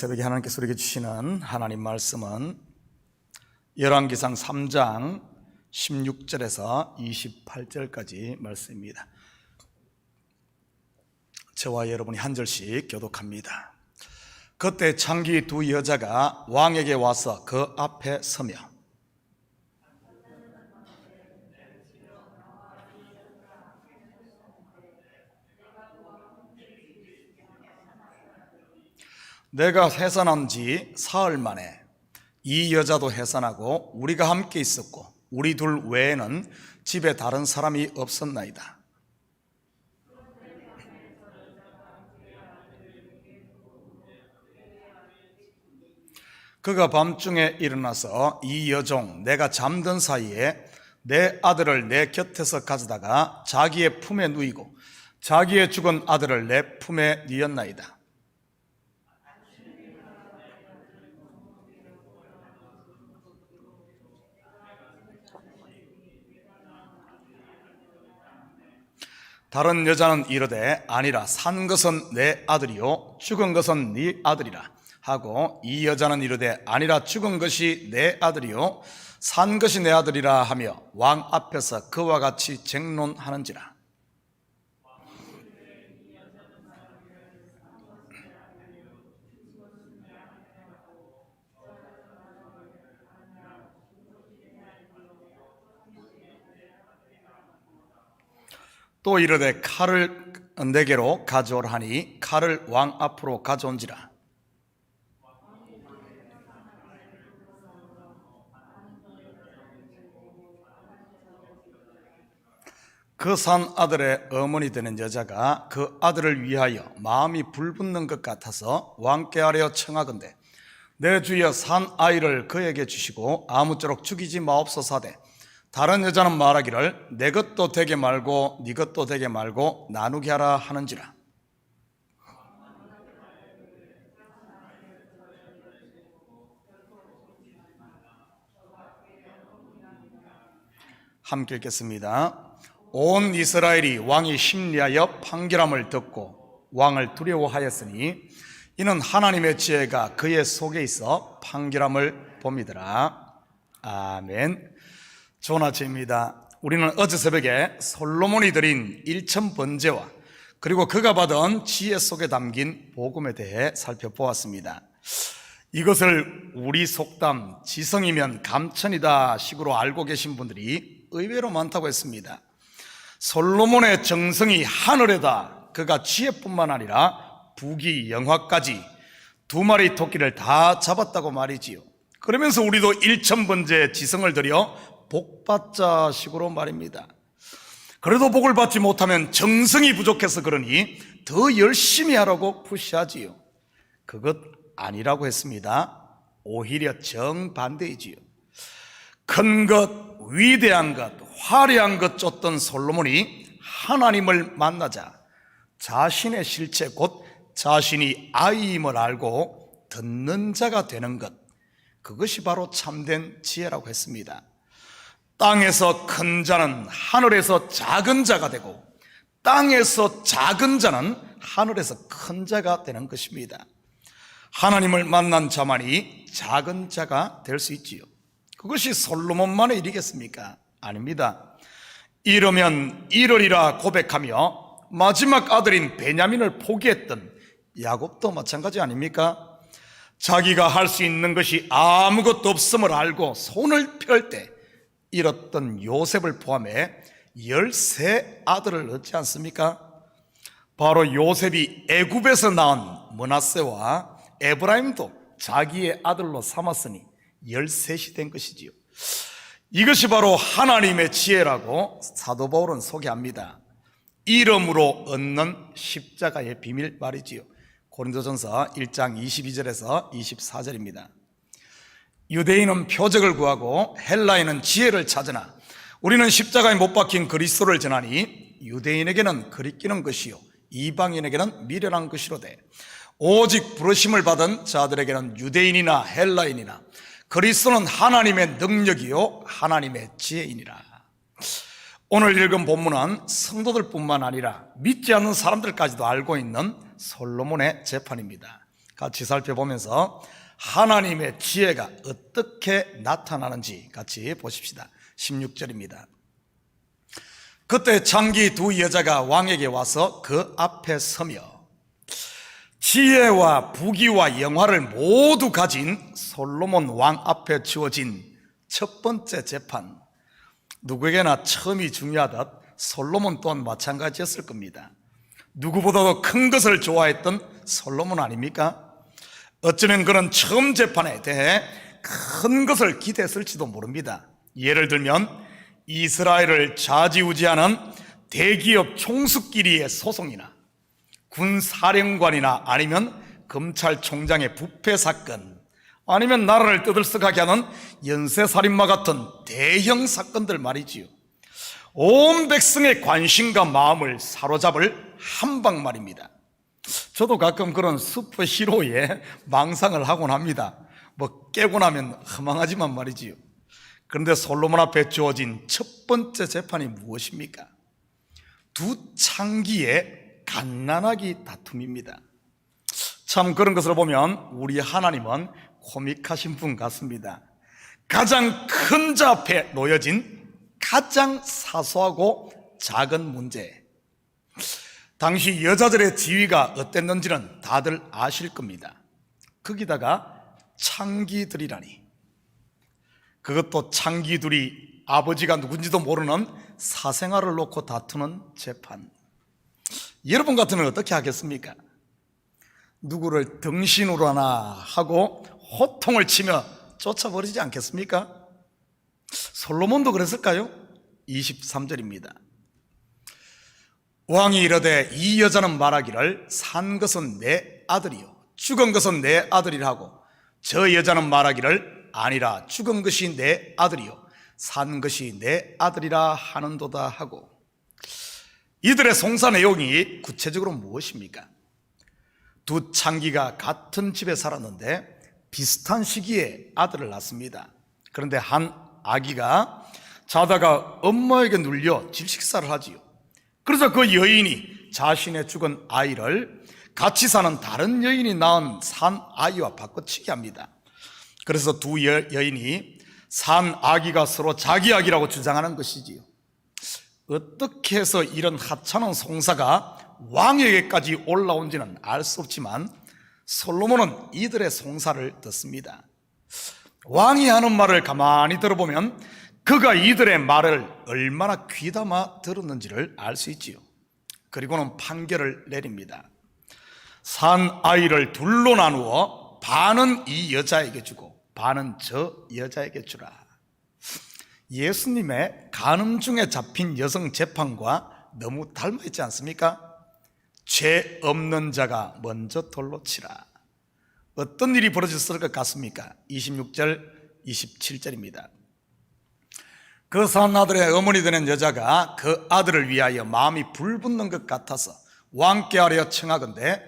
새벽에 하나님께서 우리에게 주시는 하나님 말씀은 열왕기상 3장 16절에서 28절까지 말씀입니다. 저와 여러분이 한 절씩 교독합니다. 그때 창기 두 여자가 왕에게 와서 그 앞에 서며 내가 해산한 지 사흘 만에 이 여자도 해산하고 우리가 함께 있었고 우리 둘 외에는 집에 다른 사람이 없었나이다. 그가 밤중에 일어나서 이 여종 내가 잠든 사이에 내 아들을 내 곁에서 가져다가 자기의 품에 누이고 자기의 죽은 아들을 내 품에 뉘었나이다. 다른 여자는 이르되 아니라 산 것은 내 아들이요 죽은 것은 네 아들이라 하고 이 여자는 이르되 아니라 죽은 것이 내 아들이요 산 것이 내 아들이라 하며 왕 앞에서 그와 같이 쟁론하는지라. 또 이르되 칼을 내게로 가져오라 하니 칼을 왕 앞으로 가져온지라. 그 산 아들의 어머니 되는 여자가 그 아들을 위하여 마음이 불붙는 것 같아서 왕께 아뢰어 청하건대 내 주여 산 아이를 그에게 주시고 아무쪼록 죽이지 마옵소서 하되 다른 여자는 말하기를 내 것도 되게 말고 네 것도 되게 말고 나누게 하라 하는지라. 함께 읽겠습니다. 온 이스라엘이 왕이 심리하여 판결함을 듣고 왕을 두려워하였으니 이는 하나님의 지혜가 그의 속에 있어 판결함을 봄이더라. 아멘. 좋은 아침입니다. 우리는 어제 새벽에 솔로몬이 드린 일천 번제와 그리고 그가 받은 지혜 속에 담긴 복음에 대해 살펴보았습니다. 이것을 우리 속담 지성이면 감천이다 식으로 알고 계신 분들이 의외로 많다고 했습니다. 솔로몬의 정성이 하늘에다 그가 지혜뿐만 아니라 부귀 영화까지 두 마리 토끼를 다 잡았다고 말이지요. 그러면서 우리도 일천번제 지성을 들여 복받자 식으로 말입니다. 그래도 복을 받지 못하면 정성이 부족해서 그러니 더 열심히 하라고 푸시하지요. 그것 아니라고 했습니다. 오히려 정반대이지요. 큰 것, 위대한 것, 화려한 것 쫓던 솔로몬이 하나님을 만나자 자신의 실체 곧 자신이 아이임을 알고 듣는 자가 되는 것, 그것이 바로 참된 지혜라고 했습니다. 땅에서 큰 자는 하늘에서 작은 자가 되고 땅에서 작은 자는 하늘에서 큰 자가 되는 것입니다. 하나님을 만난 자만이 작은 자가 될 수 있지요. 그것이 솔로몬만의 일이겠습니까? 아닙니다. 이러면 이러리라 고백하며 마지막 아들인 베냐민을 포기했던 야곱도 마찬가지 아닙니까? 자기가 할 수 있는 것이 아무것도 없음을 알고 손을 펼 때 잃었던 요셉을 포함해 13 아들을 얻지 않습니까? 바로 요셉이 애굽에서 낳은 므낫세와 에브라임도 자기의 아들로 삼았으니 13이 된 것이지요. 이것이 바로 하나님의 지혜라고 사도 바울은 소개합니다. 이름으로 얻는 십자가의 비밀 말이지요. 고린도전서 1장 22절에서 24절입니다. 유대인은 표적을 구하고 헬라인은 지혜를 찾으나 우리는 십자가에 못 박힌 그리스도를 전하니 유대인에게는 거리끼는 것이요 이방인에게는 미련한 것이로되 오직 부르심을 받은 자들에게는 유대인이나 헬라인이나 그리스도는 하나님의 능력이요 하나님의 지혜이니라. 오늘 읽은 본문은 성도들뿐만 아니라 믿지 않는 사람들까지도 알고 있는 솔로몬의 재판입니다. 같이 살펴보면서 하나님의 지혜가 어떻게 나타나는지 같이 보십시다. 16절입니다. 그때 장기 두 여자가 왕에게 와서 그 앞에 서며 지혜와 부귀와 영화를 모두 가진 솔로몬 왕 앞에 주어진 첫 번째 재판, 누구에게나 처음이 중요하듯 솔로몬 또한 마찬가지였을 겁니다. 누구보다도 큰 것을 좋아했던 솔로몬 아닙니까? 어쩌면 그는 처음 재판에 대해 큰 것을 기대했을지도 모릅니다. 예를 들면 이스라엘을 좌지우지하는 대기업 총수끼리의 소송이나 군사령관이나 아니면 검찰총장의 부패 사건, 아니면 나라를 떠들썩하게 하는 연쇄살인마 같은 대형 사건들 말이지요. 온 백성의 관심과 마음을 사로잡을 한방 말입니다. 저도 가끔 그런 슈퍼히로의 망상을 하곤 합니다. 뭐 깨고 나면 허망하지만 말이지요. 그런데 솔로몬 앞에 주어진 첫 번째 재판이 무엇입니까? 두 창기의 갓난아기 다툼입니다. 참 그런 것을 보면 우리 하나님은 코믹하신 분 같습니다. 가장 큰 자 앞에 놓여진 가장 사소하고 작은 문제, 당시 여자들의 지위가 어땠는지는 다들 아실 겁니다. 거기다가 창기들이라니, 그것도 창기들이 아버지가 누군지도 모르는 사생아를 놓고 다투는 재판. 여러분 같으면 어떻게 하겠습니까? 누구를 등신으로 하나 하고 호통을 치며 쫓아버리지 않겠습니까? 솔로몬도 그랬을까요? 23절입니다. 왕이 이르되 이 여자는 말하기를 산 것은 내 아들이요 죽은 것은 내 아들이라고, 저 여자는 말하기를 아니라 죽은 것이 내 아들이요 산 것이 내 아들이라 하는도다 하고. 이들의 송사 내용이 구체적으로 무엇입니까? 두 창기가 같은 집에 살았는데 비슷한 시기에 아들을 낳습니다. 그런데 한 아기가 자다가 엄마에게 눌려 질식사를 하지요. 그래서 그 여인이 자신의 죽은 아이를 같이 사는 다른 여인이 낳은 산 아이와 바꿔치기 합니다. 그래서 두 여인이 산 아기가 서로 자기 아기라고 주장하는 것이지요. 어떻게 해서 이런 하찮은 송사가 왕에게까지 올라온지는 알 수 없지만 솔로몬은 이들의 송사를 듣습니다. 왕이 하는 말을 가만히 들어보면 그가 이들의 말을 얼마나 귀담아 들었는지를 알 수 있지요. 그리고는 판결을 내립니다. 산 아이를 둘로 나누어 반은 이 여자에게 주고 반은 저 여자에게 주라. 예수님의 간음 중에 잡힌 여성 재판과 너무 닮아 있지 않습니까? 죄 없는 자가 먼저 돌로 치라. 어떤 일이 벌어졌을 것 같습니까? 26절, 27절입니다. 그 산 아들의 어머니 되는 여자가 그 아들을 위하여 마음이 불붙는 것 같아서 왕께 하려 청하건대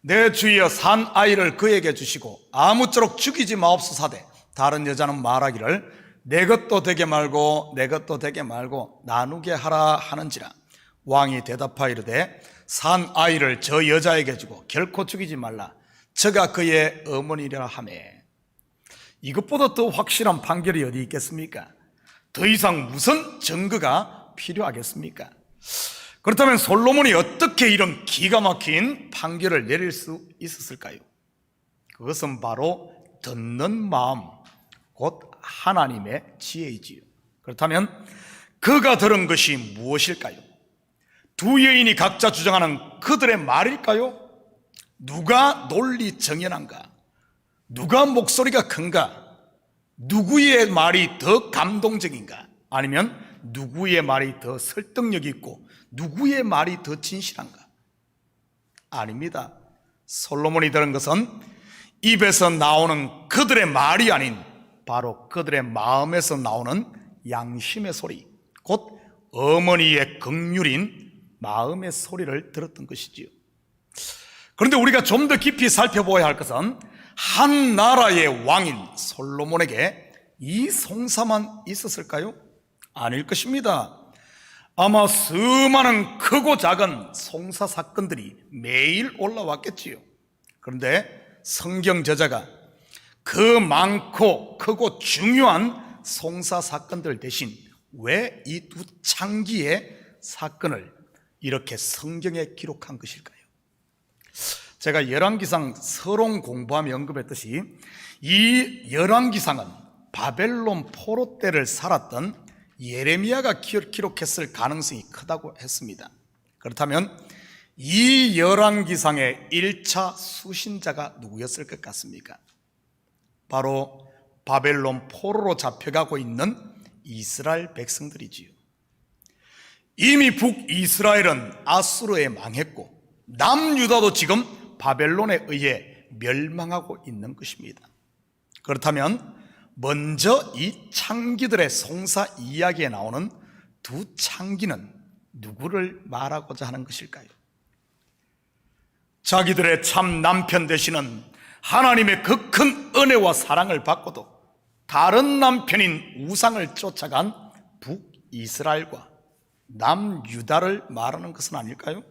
내 주여 산 아이를 그에게 주시고 아무쪼록 죽이지 마옵소서되, 다른 여자는 말하기를 내 것도 되게 말고 내 것도 되게 말고 나누게 하라 하는지라. 왕이 대답하이르되 산 아이를 저 여자에게 주고 결코 죽이지 말라. 저가 그의 어머니라 하매. 이것보다 더 확실한 판결이 어디 있겠습니까? 더 이상 무슨 증거가 필요하겠습니까? 그렇다면 솔로몬이 어떻게 이런 기가 막힌 판결을 내릴 수 있었을까요? 그것은 바로 듣는 마음, 곧 하나님의 지혜이지요. 그렇다면 그가 들은 것이 무엇일까요? 두 여인이 각자 주장하는 그들의 말일까요? 누가 논리 정연한가? 누가 목소리가 큰가? 누구의 말이 더 감동적인가? 아니면 누구의 말이 더 설득력 있고 누구의 말이 더 진실한가? 아닙니다. 솔로몬이 들은 것은 입에서 나오는 그들의 말이 아닌 바로 그들의 마음에서 나오는 양심의 소리, 곧 어머니의 긍휼인 마음의 소리를 들었던 것이지요. 그런데 우리가 좀 더 깊이 살펴보아야 할 것은 한 나라의 왕인 솔로몬에게 이 송사만 있었을까요? 아닐 것입니다. 아마 수많은 크고 작은 송사 사건들이 매일 올라왔겠지요. 그런데 성경 저자가 그 많고 크고 중요한 송사 사건들 대신 왜 이 두 창기의 사건을 이렇게 성경에 기록한 것일까요? 제가 열왕기상 서론 공부하며 언급했듯이 이 열왕기상은 바벨론 포로 때를 살았던 예레미야가 기록했을 가능성이 크다고 했습니다. 그렇다면 이 열왕기상의 1차 수신자가 누구였을 것 같습니까? 바로 바벨론 포로로 잡혀가고 있는 이스라엘 백성들이지요. 이미 북이스라엘은 아수르에 망했고 남유다도 지금 바벨론에 의해 멸망하고 있는 것입니다. 그렇다면 먼저 이 창기들의 송사 이야기에 나오는 두 창기는 누구를 말하고자 하는 것일까요? 자기들의 참 남편 되시는 하나님의 그 큰 은혜와 사랑을 받고도 다른 남편인 우상을 쫓아간 북이스라엘과 남유다를 말하는 것은 아닐까요?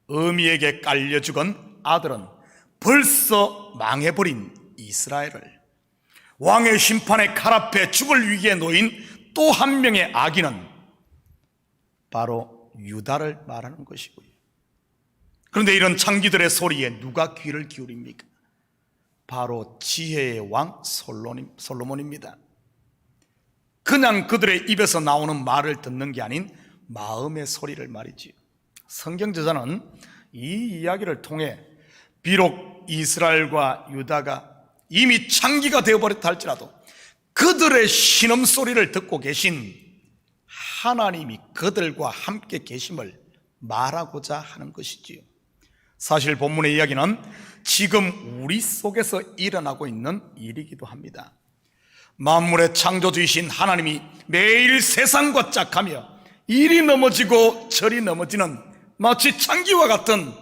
어미에게 깔려 죽은 아들은 벌써 망해버린 이스라엘을, 왕의 심판의 칼 앞에 죽을 위기에 놓인 또 한 명의 아기는 바로 유다를 말하는 것이고요. 그런데 이런 창기들의 소리에 누가 귀를 기울입니까? 바로 지혜의 왕 솔로몬입니다. 그냥 그들의 입에서 나오는 말을 듣는 게 아닌 마음의 소리를 말이지요. 성경 저자는 이 이야기를 통해 비록 이스라엘과 유다가 이미 창기가 되어버렸다 할지라도 그들의 신음소리를 듣고 계신 하나님이 그들과 함께 계심을 말하고자 하는 것이지요. 사실 본문의 이야기는 지금 우리 속에서 일어나고 있는 일이기도 합니다. 만물의 창조주이신 하나님이 매일 세상과 짝하며 이리 넘어지고 저리 넘어지는 마치 창기와 같은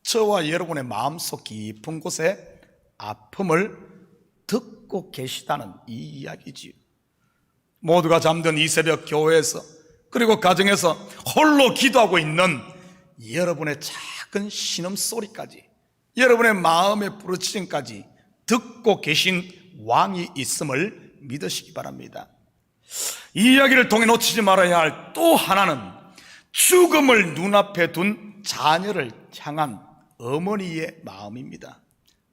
저와 여러분의 마음속 깊은 곳에 아픔을 듣고 계시다는 이 이야기지요. 모두가 잠든 이 새벽 교회에서 그리고 가정에서 홀로 기도하고 있는 여러분의 작은 신음소리까지, 여러분의 마음의 부르짖음까지 듣고 계신 왕이 있음을 믿으시기 바랍니다. 이 이야기를 통해 놓치지 말아야 할 또 하나는 죽음을 눈앞에 둔 자녀를 향한 어머니의 마음입니다.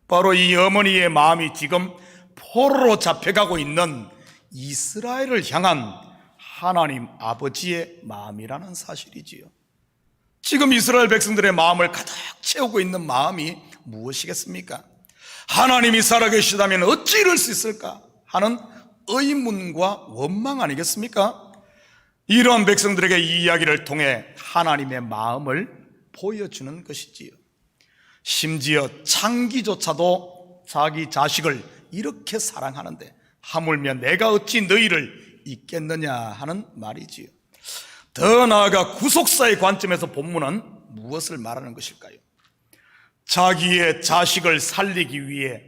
바로 이 어머니의 마음이 지금 포로로 잡혀가고 있는 이스라엘을 향한 하나님 아버지의 마음이라는 사실이지요. 지금 이스라엘 백성들의 마음을 가득 채우고 있는 마음이 무엇이겠습니까? 하나님이 살아계시다면 어찌 이럴 수 있을까 하는 의문과 원망 아니겠습니까? 이러한 백성들에게 이 이야기를 통해 하나님의 마음을 보여주는 것이지요. 심지어 창기조차도 자기 자식을 이렇게 사랑하는데 하물며 내가 어찌 너희를 잊겠느냐 하는 말이지요. 더 나아가 구속사의 관점에서 본문은 무엇을 말하는 것일까요? 자기의 자식을 살리기 위해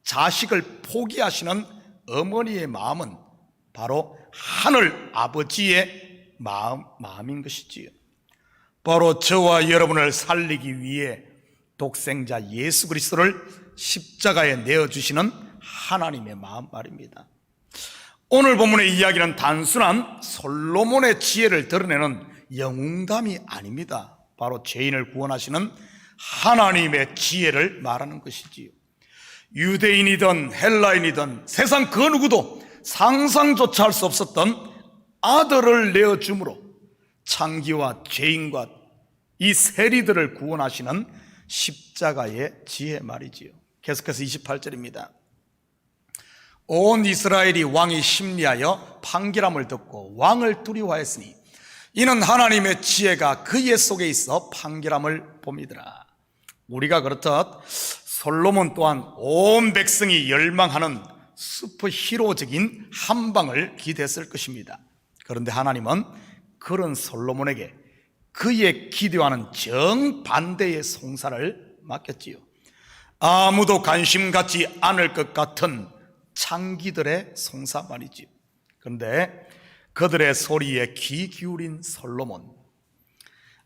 자식을 포기하시는 어머니의 마음은 바로 하늘 아버지의 마음인 것이지요. 바로 저와 여러분을 살리기 위해 독생자 예수 그리스도를 십자가에 내어주시는 하나님의 마음 말입니다. 오늘 본문의 이야기는 단순한 솔로몬의 지혜를 드러내는 영웅담이 아닙니다. 바로 죄인을 구원하시는 하나님의 지혜를 말하는 것이지요. 유대인이든 헬라인이든 세상 그 누구도 상상조차 할 수 없었던 아들을 내어줌으로 창기와 죄인과 이 세리들을 구원하시는 십자가의 지혜 말이지요. 계속해서 28절입니다. 온 이스라엘이 왕이 심리하여 판결함을 듣고 왕을 두려워하였으니 이는 하나님의 지혜가 그의 속에 있어 판결함을 봅니다라. 우리가 그렇듯 솔로몬 또한 온 백성이 열망하는 슈퍼히로적인 한방을 기대했을 것입니다. 그런데 하나님은 그런 솔로몬에게 그의 기대와는 정반대의 송사를 맡겼지요. 아무도 관심 갖지 않을 것 같은 창기들의 송사 말이지요. 그런데 그들의 소리에 귀 기울인 솔로몬,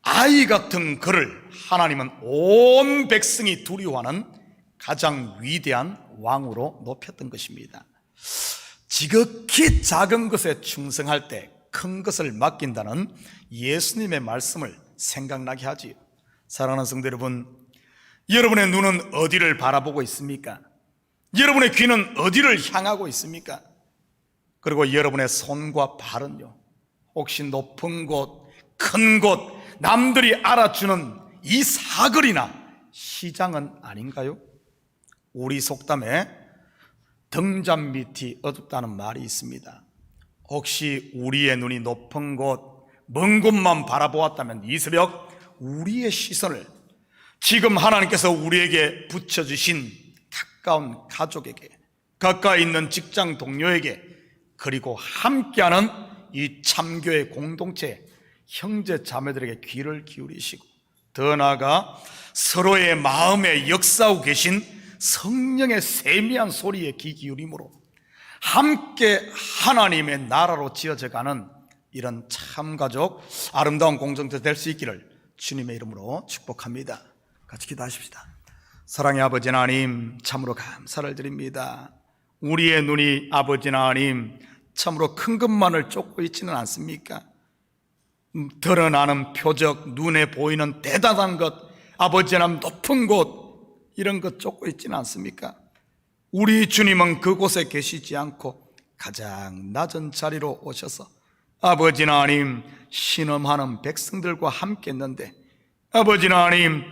아이 같은 그를 하나님은 온 백성이 두려워하는 가장 위대한 왕으로 높였던 것입니다. 지극히 작은 것에 충성할 때 큰 것을 맡긴다는 예수님의 말씀을 생각나게 하지요. 사랑하는 성도 여러분, 여러분의 눈은 어디를 바라보고 있습니까? 여러분의 귀는 어디를 향하고 있습니까? 그리고 여러분의 손과 발은요, 혹시 높은 곳, 큰 곳, 남들이 알아주는 이 사거리나 시장은 아닌가요? 우리 속담에 등잔 밑이 어둡다는 말이 있습니다. 혹시 우리의 눈이 높은 곳, 먼 곳만 바라보았다면 이 새벽 우리의 시선을 지금 하나님께서 우리에게 붙여주신 가까운 가족에게, 가까이 있는 직장 동료에게, 그리고 함께하는 이 참교회 공동체 형제 자매들에게 귀를 기울이시고, 더 나아가 서로의 마음에 역사하고 계신 성령의 세미한 소리에 귀 기울임으로 함께 하나님의 나라로 지어져가는 이런 참가족, 아름다운 공동체 될 수 있기를 주님의 이름으로 축복합니다. 같이 기도하십시다. 사랑의 아버지 하나님, 참으로 감사를 드립니다. 우리의 눈이 아버지 하나님 참으로 큰 것만을 쫓고 있지는 않습니까? 드러나는 표적, 눈에 보이는 대단한 것, 아버지 하나님 높은 곳, 이런 것 쫓고 있지는 않습니까? 우리 주님은 그곳에 계시지 않고 가장 낮은 자리로 오셔서 아버지 하나님 신음하는 백성들과 함께 했는데, 아버지 하나님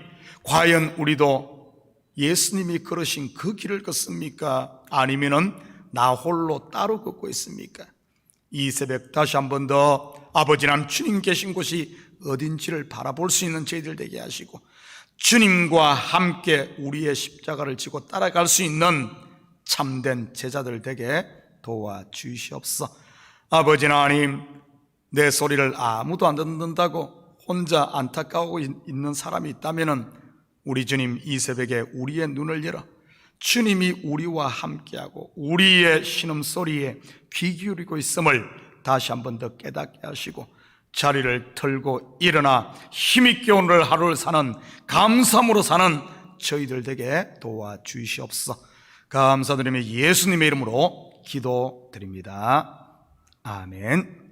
과연 우리도 예수님이 걸으신 그 길을 걷습니까? 아니면은 나 홀로 따로 걷고 있습니까? 이 새벽 다시 한 번 더 아버지 하나님 주님 계신 곳이 어딘지를 바라볼 수 있는 저희들 되게 하시고, 주님과 함께 우리의 십자가를 지고 따라갈 수 있는 참된 제자들 되게 도와주시옵소서. 아버지 하나님, 내 소리를 아무도 안 듣는다고 혼자 안타까워하고 있는 사람이 있다면 우리 주님 이 새벽에 우리의 눈을 열어 주님이 우리와 함께하고 우리의 신음소리에 귀 기울이고 있음을 다시 한 번 더 깨닫게 하시고, 자리를 털고 일어나 힘있게 오늘 하루를 사는, 감사함으로 사는 저희들 되게 도와주시옵소서. 감사드리며 예수님의 이름으로 기도드립니다. 아멘.